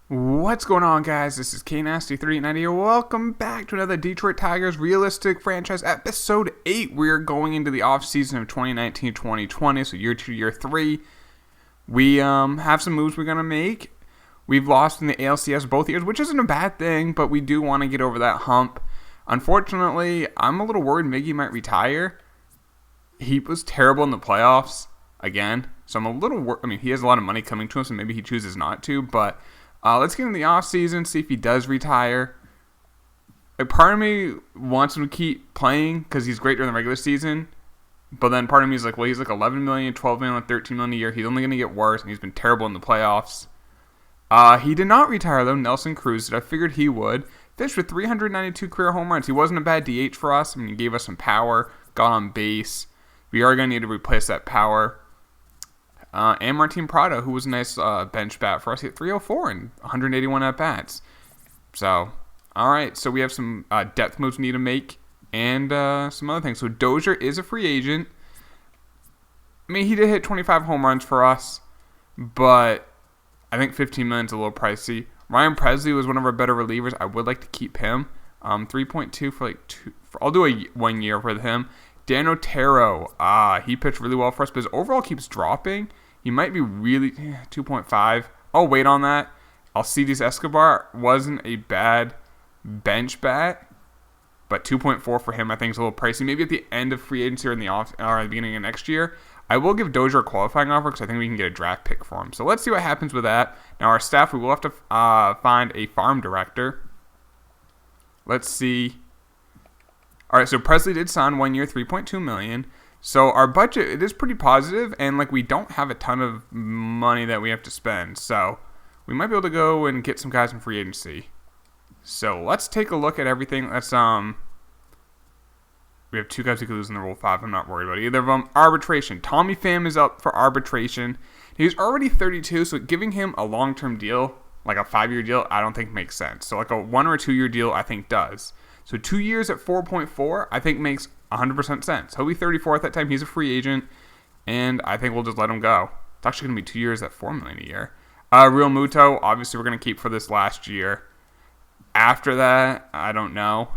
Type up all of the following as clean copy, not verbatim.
What's going on, guys? This is KNasty390. Welcome back to another Detroit Tigers Realistic Franchise Episode 8. We're going into the offseason of 2019-2020, so year 2, year 3. We have some moves we're going to make. We've lost in the ALCS both years, which isn't a bad thing, but we do want to get over that hump. Unfortunately, I'm a little worried Miggy might retire. He was terrible in the playoffs, again, so I'm a little worried. I mean, he has a lot of money coming to him, so maybe he chooses not to, but let's get in the offseason, see if he does retire. Part of me wants him to keep playing because he's great during the regular season. But then part of me is like, well, he's like 11 million, 12 million, 13 million a year. He's only going to get worse, and he's been terrible in the playoffs. He did not retire, though. Nelson Cruz did. I figured he would. Finished with 392 career home runs. He wasn't a bad DH for us. I mean, he gave us some power, got on base. We are going to need to replace that power. And Martin Prado, who was a nice bench bat for us. He hit 304 and 181 at-bats. So, all right. So we have some depth moves we need to make and some other things. So Dozier is a free agent. I mean, he did hit 25 home runs for us, but I think 15 million is a little pricey. Ryan Presley was one of our better relievers. I would like to keep him. 3.2 for like 2. I'll do a 1 year with him. Dan Otero, he pitched really well for us, but his overall keeps dropping. He might be really 2.5. I'll wait on that. Alcides Escobar wasn't a bad bench bat, but 2.4 for him I think is a little pricey. Maybe at the end of free agency or in the or at the beginning of next year. I will give Dozier a qualifying offer because I think we can get a draft pick for him. So let's see what happens with that. Now our staff, we will have to find a farm director. Let's see. All right, so Presley did sign 1 year, $3.2 million. So our budget, it is pretty positive, and like we don't have a ton of money that we have to spend. So we might be able to go and get some guys in free agency. So let's take a look at everything. Let's we have 2 guys who could lose in the Rule 5. I'm not worried about either of them. Arbitration. Tommy Pham is up for arbitration. He's already 32, so giving him a long-term deal, like a 5-year deal, I don't think makes sense. So like a 1 or 2 year deal, I think does. So 2 years at 4.4, I think makes 100% sense. He'll be 34 at that time. He's a free agent, and I think we'll just let him go. It's actually going to be 2 years at $4 million a year. Real Muto, obviously we're going to keep for this last year. After that, I don't know.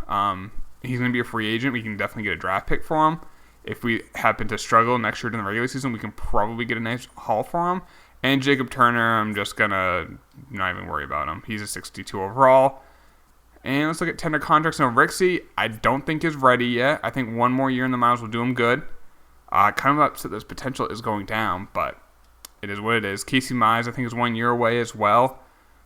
He's going to be a free agent. We can definitely get a draft pick for him. If we happen to struggle next year during the regular season, we can probably get a nice haul for him. And Jacob Turner, I'm just going to not even worry about him. He's a 62 overall. And let's look at tender contracts. Now, Rixey, I don't think is ready yet. I think 1 more year in the minors will do him good. Kind of upset that his potential is going down, but it is what it is. Casey Mize, I think, is 1 year away as well.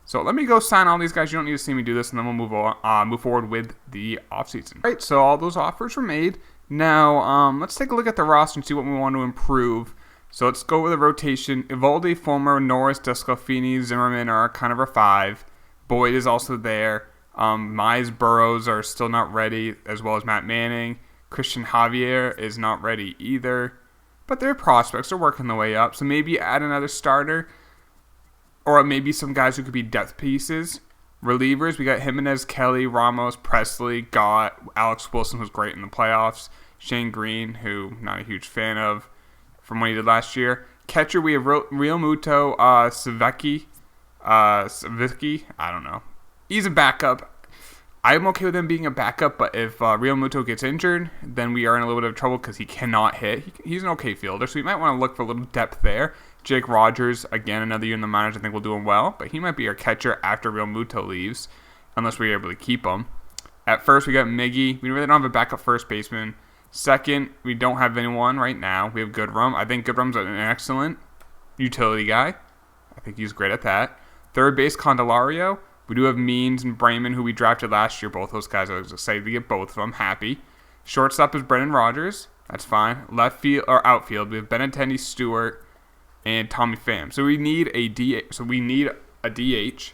So let me go sign all these guys. You don't need to see me do this, and then we'll move forward with the offseason. All right, so all those offers were made. Now, let's take a look at the roster and see what we want to improve. So let's go with a rotation. Evaldi, Fulmer, Norris, Descalfini, Zimmerman are kind of our 5. Boyd is also there. Mize, Burrows are still not ready, as well as Matt Manning. Christian Javier is not ready either. But they're prospects. They're working their way up. So maybe add another starter. Or maybe some guys who could be depth pieces. Relievers, we got Jimenez, Kelly, Ramos, Presley, Gott, Alex Wilson, who's great in the playoffs. Shane Green, who I'm not a huge fan of from what he did last year. Catcher, we have Real Muto, Savicki, I don't know. He's a backup. I'm okay with him being a backup, but if Real Muto gets injured, then we are in a little bit of trouble because he cannot hit. He's an okay fielder, so we might want to look for a little depth there. Jake Rogers, again, another year in the minors, I think we'll do him well, but he might be our catcher after Real Muto leaves, unless we're able to keep him. At first, we got Miggy. We really don't have a backup first baseman. Second, we don't have anyone right now. We have Goodrum. I think Goodrum's an excellent utility guy. I think he's great at that. Third base, Candelario. We do have Means and Brayman, who we drafted last year. Both those guys, I was excited to get both of them. Happy. Shortstop is Brendan Rodgers. That's fine. Left field or outfield, we have Benintendi, Stewart, and Tommy Pham. So we need a DH.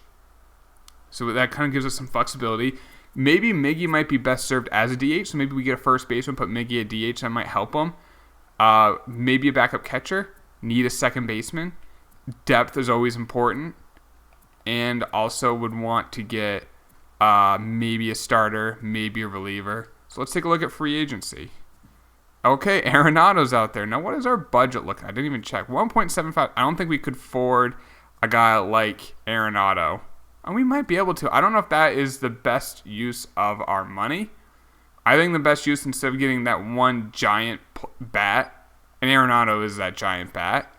So that kind of gives us some flexibility. Maybe Miggy might be best served as a DH. So maybe we get a first baseman, put Miggy at DH. That might help him. Maybe a backup catcher. Need a second baseman. Depth is always important. And also would want to get maybe a starter, maybe a reliever. So let's take a look at free agency. Okay, Arenado's out there. Now, what is our budget looking? I didn't even check. 1.75. I don't think we could afford a guy like Arenado. And we might be able to. I don't know if that is the best use of our money. I think the best use, instead of getting that one giant bat, and Arenado is that giant bat,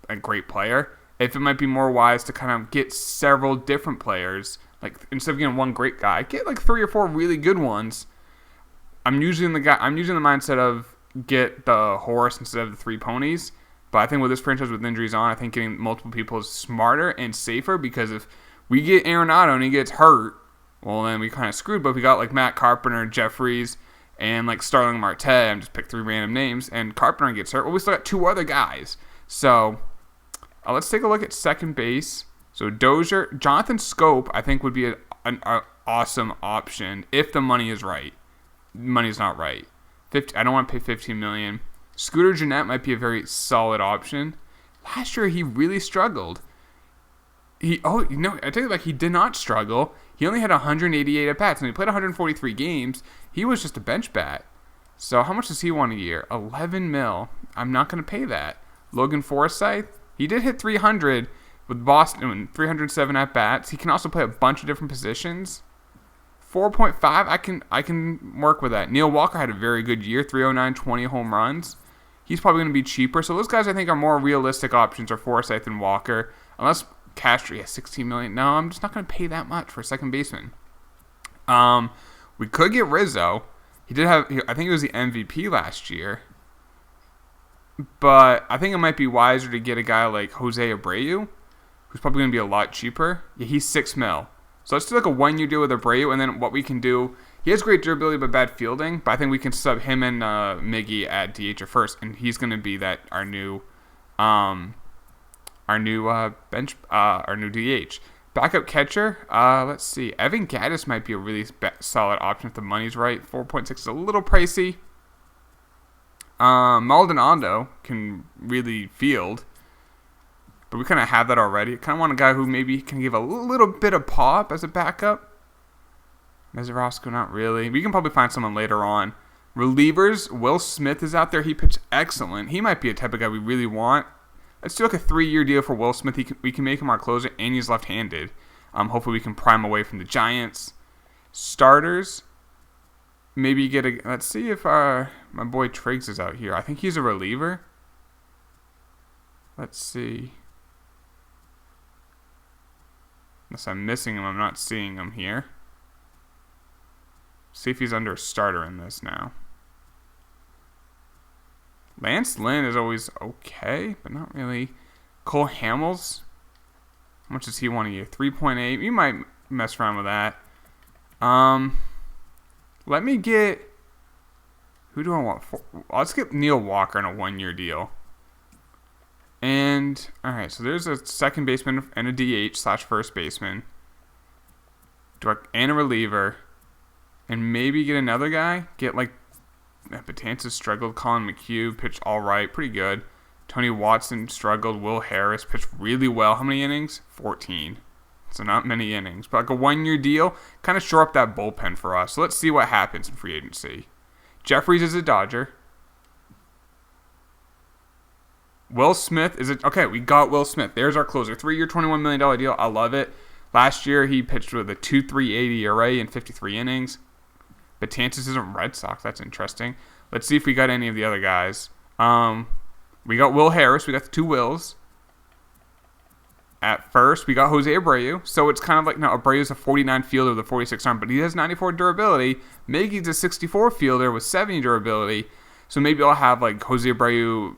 a great player, if it might be more wise to kind of get several different players, like instead of getting one great guy, get like 3 or 4 really good ones. I'm using the mindset of get the horse instead of the 3 ponies. But I think with this franchise with injuries on, I think getting multiple people is smarter and safer, because if we get Arenado and he gets hurt, well, then we kind of screwed. But we got like Matt Carpenter, Jeffries, and like Starling Marte. I'm just picked 3 random names, and Carpenter gets hurt. Well, we still got 2 other guys. So let's take a look at second base. So Dozier, Jonathan Scope, I think would be an awesome option if the money is right. Money's not right. I don't want to pay $15 million. Scooter Gennett might be a very solid option. Last year he really struggled. I take it back. He did not struggle. He only had 188 at bats, and he played 143 games. He was just a bench bat. So how much does he want a year? $11 million. I'm not going to pay that. Logan Forsythe, he did hit 300 with Boston, 307 at bats. He can also play a bunch of different positions. 4.5, I can work with that. Neil Walker had a very good year, 309, 20 home runs. He's probably going to be cheaper. So those guys I think are more realistic options, are Forsythe and Walker. Unless Castro, $16 million. No, I'm just not going to pay that much for a second baseman. We could get Rizzo. I think he was the MVP last year. But I think it might be wiser to get a guy like Jose Abreu, who's probably going to be a lot cheaper. Yeah, he's $6 million. So let's do like a 1-year deal with Abreu, and then what we can do, he has great durability but bad fielding, but I think we can sub him and Miggy at DH or first, and he's going to be our new DH. Backup catcher, let's see. Evan Gattis might be a really solid option if the money's right. 4.6 is a little pricey. Maldonado can really field, but we kind of have that already. Kind of want a guy who maybe can give a little bit of pop as a backup. Meserosko, not really. We can probably find someone later on. Relievers, Will Smith is out there. He pitched excellent. He might be a type of guy we really want. Let's do like a 3-year deal for Will Smith. We can make him our closer, and he's left-handed. Hopefully we can prime away from the Giants. Starters, maybe get a... Let's see if my boy Triggs is out here. I think he's a reliever. Let's see. Unless I'm missing him, I'm not seeing him here. See if he's under a starter in this now. Lance Lynn is always okay, but not really. Cole Hamels, how much does he want a year? 3.8. We might mess around with that. Let me get... Who do I want? Let's get Neil Walker on a 1-year deal. And, alright, so there's a second baseman and a DH / first baseman. And a reliever. And maybe get another guy. Get like... Betances struggled. Colin McHugh pitched alright. Pretty good. Tony Watson struggled. Will Harris pitched really well. How many innings? 14. So not many innings. But like a 1-year deal. Kind of shore up that bullpen for us. So let's see what happens in free agency. Jeffries is a Dodger. Will Smith is okay, we got Will Smith. There's our closer. 3-year, $21 million deal. I love it. Last year, he pitched with a 2.380 ERA in 53 innings. Betances isn't Red Sox. That's interesting. Let's see if we got any of the other guys. We got Will Harris. We got the 2 Wills. At first, we got Jose Abreu. So it's kind of like, no, Abreu's a 49 fielder with a 46 arm, but he has 94 durability. Miggy's a 64 fielder with 70 durability. So maybe I'll have like Jose Abreu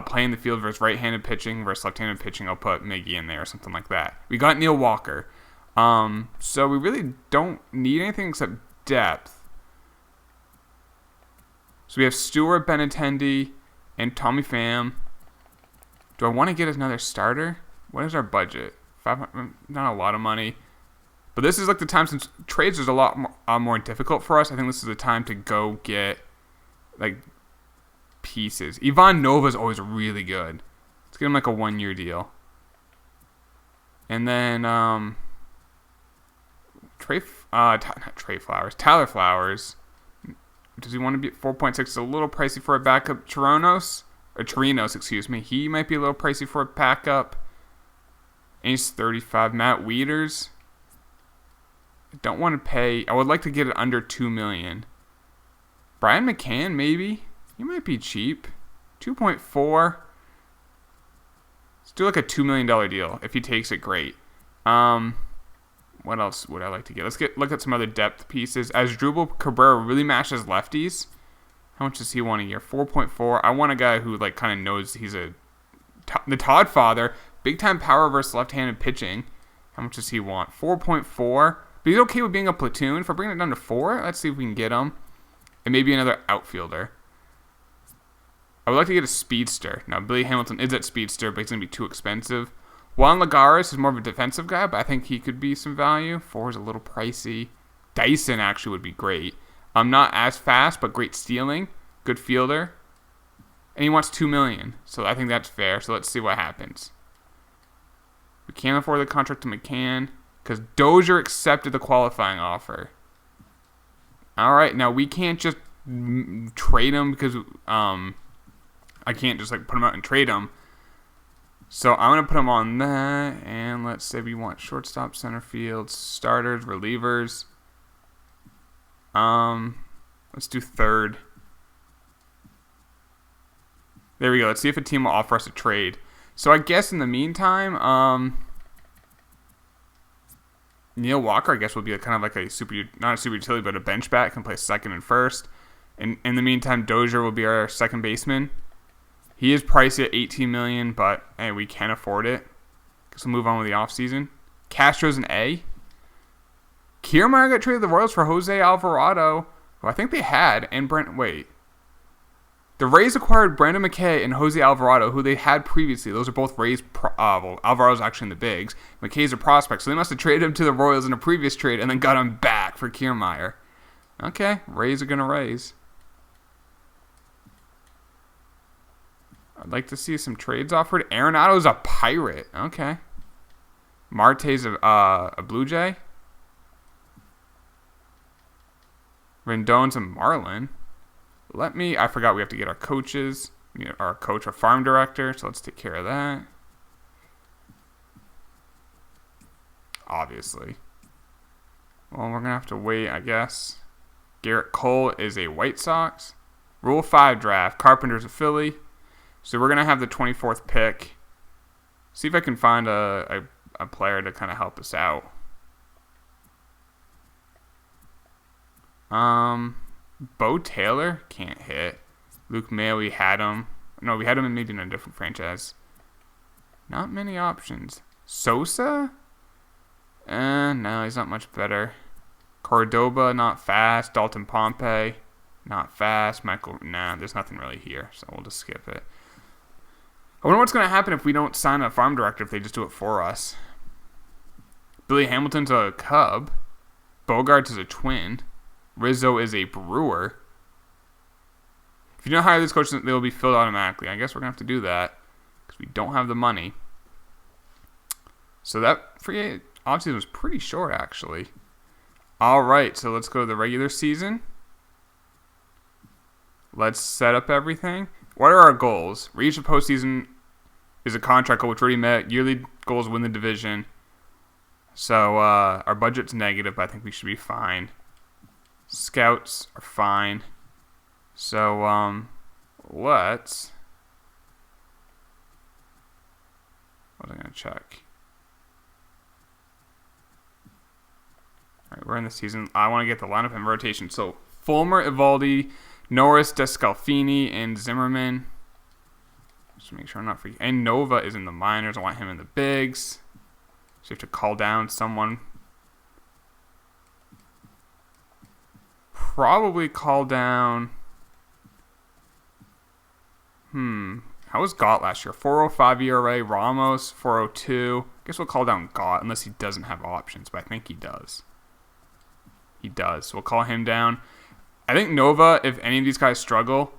playing the field versus right-handed pitching versus left-handed pitching. I'll put Miggy in there or something like that. We got Neil Walker. So we really don't need anything except depth. So we have Stuart Benintendi and Tommy Pham. Do I want to get another starter? What is our budget? Not a lot of money. But this is like the time, since trades is a lot more difficult for us. I think this is the time to go get like pieces. Ivan Nova is always really good. Let's get him like a 1-year deal. And then Tyler Flowers. Does he want to be at 4.6? It's a little pricey for a backup. Chirinos, excuse me. He might be a little pricey for a backup. And he's 35. Matt Wieters. I don't want to pay. I would like to get it under $2 million. Brian McCann, maybe. He might be cheap. 2.4. Let's do like a $2 million deal. If he takes it, great. What else would I like to get? Let's look at some other depth pieces. As Drupal Cabrera really matches lefties. How much does he want a year? 4.4. I want a guy who like kind of knows he's the Todd father. Big time power versus left-handed pitching. How much does he want? 4.4. But he's okay with being a platoon. If I bring it down to 4, let's see if we can get him. And maybe another outfielder. I would like to get a speedster. Now, Billy Hamilton is at speedster, but he's going to be too expensive. Juan Lagares is more of a defensive guy, but I think he could be some value. 4 is a little pricey. Dyson actually would be great. Not as fast, but great stealing. Good fielder. And he wants $2 million. So I think that's fair. So let's see what happens. We can't afford the contract to McCann because Dozier accepted the qualifying offer. All right, now we can't just trade him because I can't just like put him out and trade him. So I'm gonna put him on that, and let's say we want shortstop, center field, starters, relievers. Let's do third. There we go. Let's see if a team will offer us a trade. So I guess in the meantime, Neil Walker, I guess, will be kind of like not a super utility, but a bench bat, can play second and first. And in the meantime, Dozier will be our second baseman. He is pricey at $18 million, but hey, we can afford it. Guess we'll move on with the offseason. Castro's an A. Kiermaier got traded to the Royals for Jose Alvarado, who I think they had, and the Rays acquired Brandon McKay and Jose Alvarado, who they had previously. Those are both Rays. Alvarado's actually in the bigs. McKay's a prospect, so they must have traded him to the Royals in a previous trade and then got him back for Kiermaier. Okay, Rays are going to raise. I'd like to see some trades offered. Arenado's a Pirate. Okay. Marte's a Blue Jay. Rendon's a Marlin. I forgot we have to get our coaches. Our coach, our farm director. So let's take care of that. Obviously. Well, we're going to have to wait, I guess. Garrett Cole is a White Sox. Rule 5 draft. Carpenter's a Philly. So we're going to have the 24th pick. See if I can find a player to kind of help us out. Bo Taylor can't hit. Luke Mayo, we had him. No, we had him maybe in a different franchise. Not many options. Sosa? No, he's not much better. Cordoba, not fast. Dalton Pompey, not fast. There's nothing really here, so we'll just skip it. I wonder what's going to happen if we don't sign a farm director if they just do it for us. Billy Hamilton's a Cub. Bogarts is a Twin. Rizzo is a Brewer. If you don't hire these coaches, they will be filled automatically. I guess we're going to have to do that because we don't have the money. So that free offseason was pretty short, actually. All right, so let's go to the regular season. Let's set up everything. What are our goals? Reach the postseason is a contract goal which already met. Yearly goals win the division. So our budget's negative, but I think we should be fine. Scouts are fine. So let's. What am I gonna check? All right, we're in the season. I want to get the lineup and rotation. So Fulmer, Evaldi, Norris, Descalfini, and Zimmerman. Just make sure I'm not forgetting. And Nova is in the minors. I want him in the bigs. So you have to call down someone. Probably call down. How was Gott last year? 4.05 ERA. Ramos 4.02. Guess we'll call down Gott unless he doesn't have options, but I think he does. He does. So we'll call him down. I think Nova, if any of these guys struggle,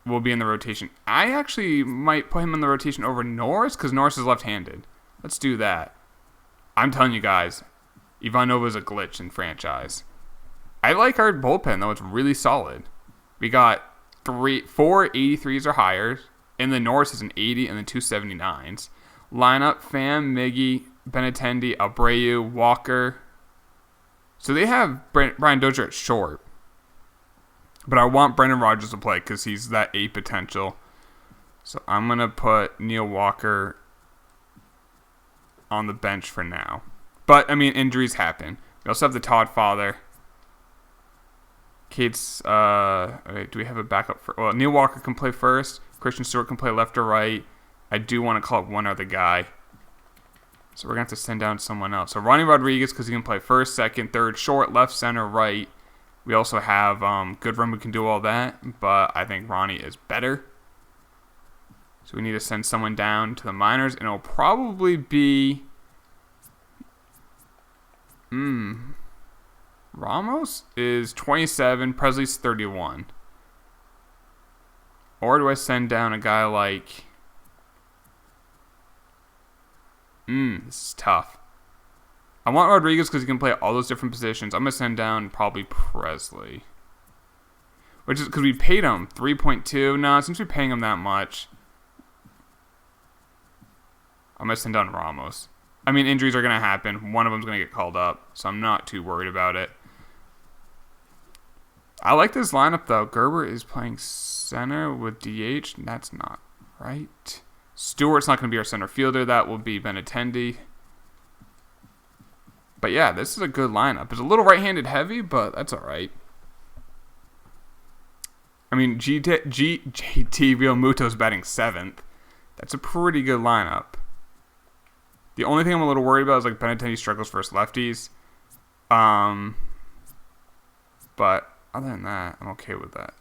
will be in the rotation. I actually might put him in the rotation over Norris because Norris is left-handed. Let's do that. I'm telling you guys, Ivan Nova's a glitch in franchise. I like our bullpen, though. It's really solid. We got 4 83s or higher, and the Norris is an 80 and the 279s. Lineup, Pham, Miggy, Benintendi, Abreu, Walker, So they have Brian Dozier at short. But I want Brendan Rodgers to play because he's that A potential. So I'm going to put Neil Walker on the bench for now. But, I mean, injuries happen. We also have the Todd father. Kate's, okay, do we have a backup for... Well, Neil Walker can play first. Christian Stewart can play left or right. I do want to call up one other guy. So we're going to have to send down someone else. So Ronnie Rodriguez, because he can play first, second, third, short, left, center, right. We also have Goodrum who can do all that. But I think Ronnie is better. So we need to send someone down to the minors. And it'll probably be... Ramos is 27. Presley's 31. Or do I send down a guy like... this is tough. I want Rodriguez because he can play all those different positions. I'm going to send down probably Presley. Which is because we paid him 3.2. No, since we're paying him that much, I'm going to send down Ramos. I mean, injuries are going to happen. One of them's going to get called up, so I'm not too worried about it. I like this lineup, though. Gerber is playing center with DH. That's not right. Stewart's not going to be our center fielder. That will be Benintendi. But yeah, this is a good lineup. It's a little right-handed heavy, but that's all right. I mean, JT Realmuto's batting 7th. That's a pretty good lineup. The only thing I'm a little worried about is like Benintendi struggles versus lefties. But other than that, I'm okay with that.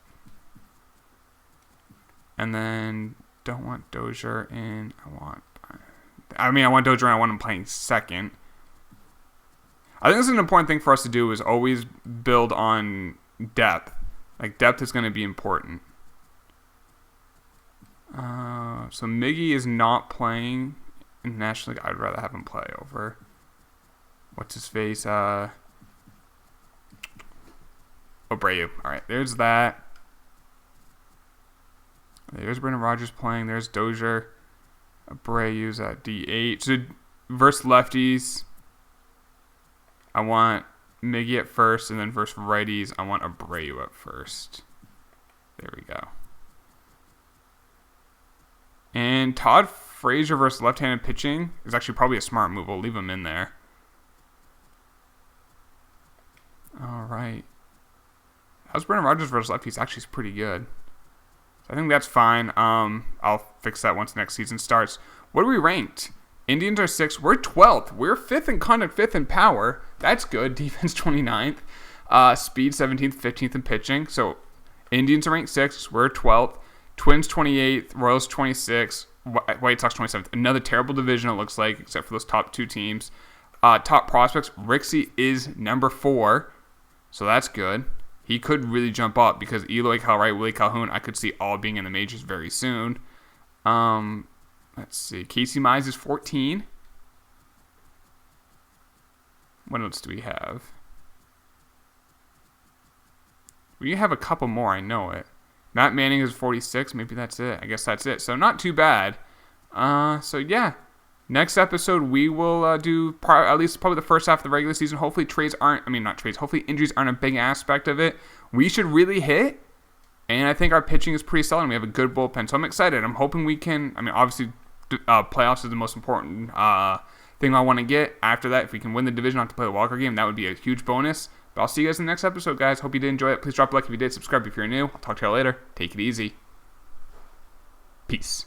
And then don't want Dozier in. I want Dozier in. I want him playing second. I think this is an important thing for us to do is always build on depth. Like, depth is going to be important. So Miggy is not playing in the National League. I'd rather have him play over... What's his face? Abreu. Alright, there's that. There's Brendan Rodgers playing. There's Dozier. Abreu's at DH. So, versus lefties, I want Miggy at first, and then versus righties, I want Abreu at first. There we go. And Todd Frazier versus left-handed pitching is actually probably a smart move. We'll leave him in there. All right. How's Brendan Rodgers versus lefties? Actually, is pretty good. So I think that's fine. I'll fix that once next season starts. What are we ranked? Indians are 6th. We're 12th. We're 5th in conduct, 5th in power. That's good. Defense 29th. Speed 17th, 15th in pitching. So Indians are ranked 6th. We're 12th. Twins 28th. Royals 26th. White Sox 27th. Another terrible division it looks like, except for those top 2 teams. Top prospects. Rixey is number 4. So that's good. He could really jump up because Eloy Calright, Willie Calhoun, I could see all being in the majors very soon. Let's see. Casey Mize is 14. What else do we have? We have a couple more, I know it. Matt Manning is 46. Maybe that's it. I guess that's it. So not too bad. So yeah. Next episode, we will do at least probably the first half of the regular season. Hopefully hopefully injuries aren't a big aspect of it. We should really hit. And I think our pitching is pretty solid. And we have a good bullpen. So I'm excited. I'm hoping we can, obviously, playoffs is the most important thing I want to get. After that, if we can win the division, I have to play the Walker game. That would be a huge bonus. But I'll see you guys in the next episode, guys. Hope you did enjoy it. Please drop a like if you did. Subscribe if you're new. I'll talk to you all later. Take it easy. Peace.